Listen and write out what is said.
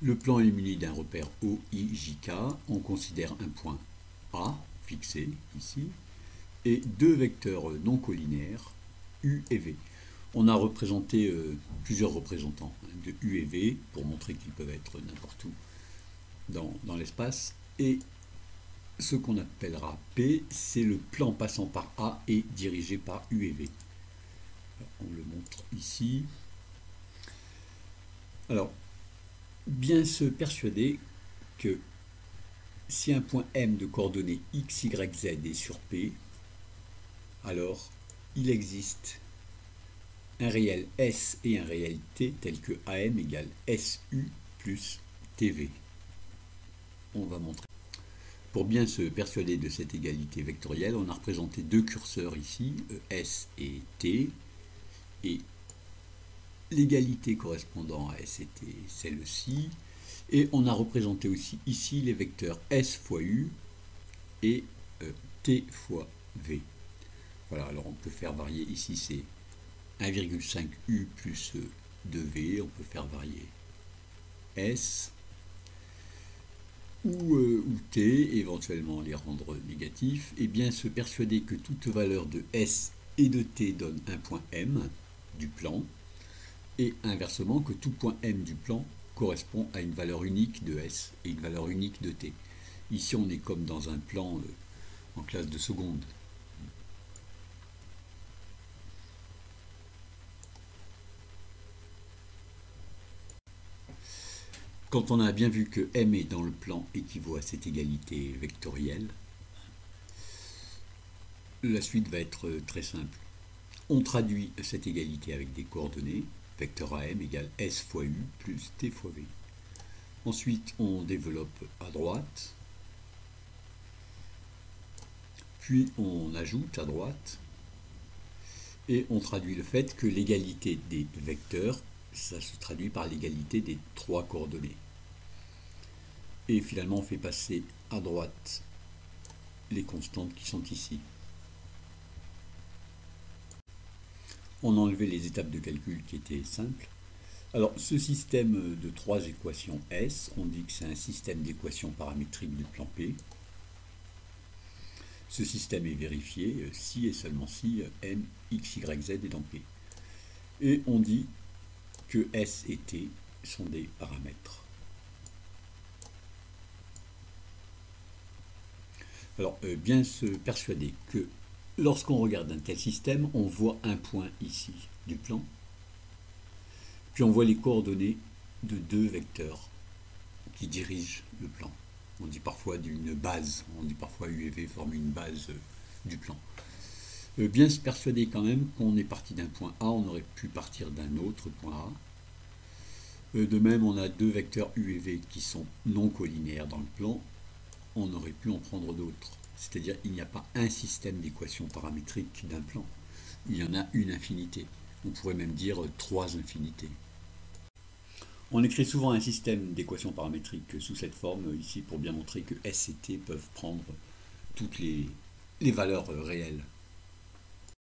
Le plan est muni d'un repère O, I, J, K. On considère un point A, fixé ici, et deux vecteurs non collinaires, U et V. On a représenté plusieurs représentants de U et V pour montrer qu'ils peuvent être n'importe où dans l'espace. Et ce qu'on appellera P, c'est le plan passant par A et dirigé par U et V. Alors, on le montre ici. Alors, bien se persuader que si un point M de coordonnées x, y, z est sur P, alors il existe un réel S et un réel T tel que AM égale SU plus TV. On va montrer. Pour bien se persuader de cette égalité vectorielle, on a représenté deux curseurs ici, S et T, et l'égalité correspondant à S et T, celle-ci, et on a représenté aussi ici les vecteurs S fois U et T fois V. Voilà, alors on peut faire varier ici, c'est 1,5 U plus 2V, on peut faire varier S ou T, éventuellement les rendre négatifs, et bien se persuader que toute valeur de S et de T donne un point M du plan, et inversement que tout point M du plan correspond à une valeur unique de S et une valeur unique de T. Ici on est comme dans un plan en classe de seconde. Quand on a bien vu que M est dans le plan équivaut à cette égalité vectorielle, la suite va être très simple. On traduit cette égalité avec des coordonnées. Vecteur AM égale S fois U plus T fois V. Ensuite, on développe à droite, puis on ajoute à droite, et on traduit le fait que l'égalité des vecteurs, ça se traduit par l'égalité des trois coordonnées. Et finalement, on fait passer à droite les constantes qui sont ici. On a enlevé les étapes de calcul qui étaient simples. Alors, ce système de trois équations S, on dit que c'est un système d'équations paramétriques du plan P. Ce système est vérifié si et seulement si M, X, Y, Z est dans P. Et on dit que S et T sont des paramètres. Alors, bien se persuader que lorsqu'on regarde un tel système, on voit un point ici du plan, puis on voit les coordonnées de deux vecteurs qui dirigent le plan. On dit parfois d'une base, on dit parfois U et V forment une base du plan. Bien se persuader quand même qu'on est parti d'un point A, on aurait pu partir d'un autre point A. De même, on a deux vecteurs U et V qui sont non collinéaires dans le plan, on aurait pu en prendre d'autres. C'est-à-dire qu'il n'y a pas un système d'équations paramétriques d'un plan, il y en a une infinité. On pourrait même dire trois infinités. On écrit souvent un système d'équations paramétriques sous cette forme ici pour bien montrer que S et T peuvent prendre toutes les valeurs réelles.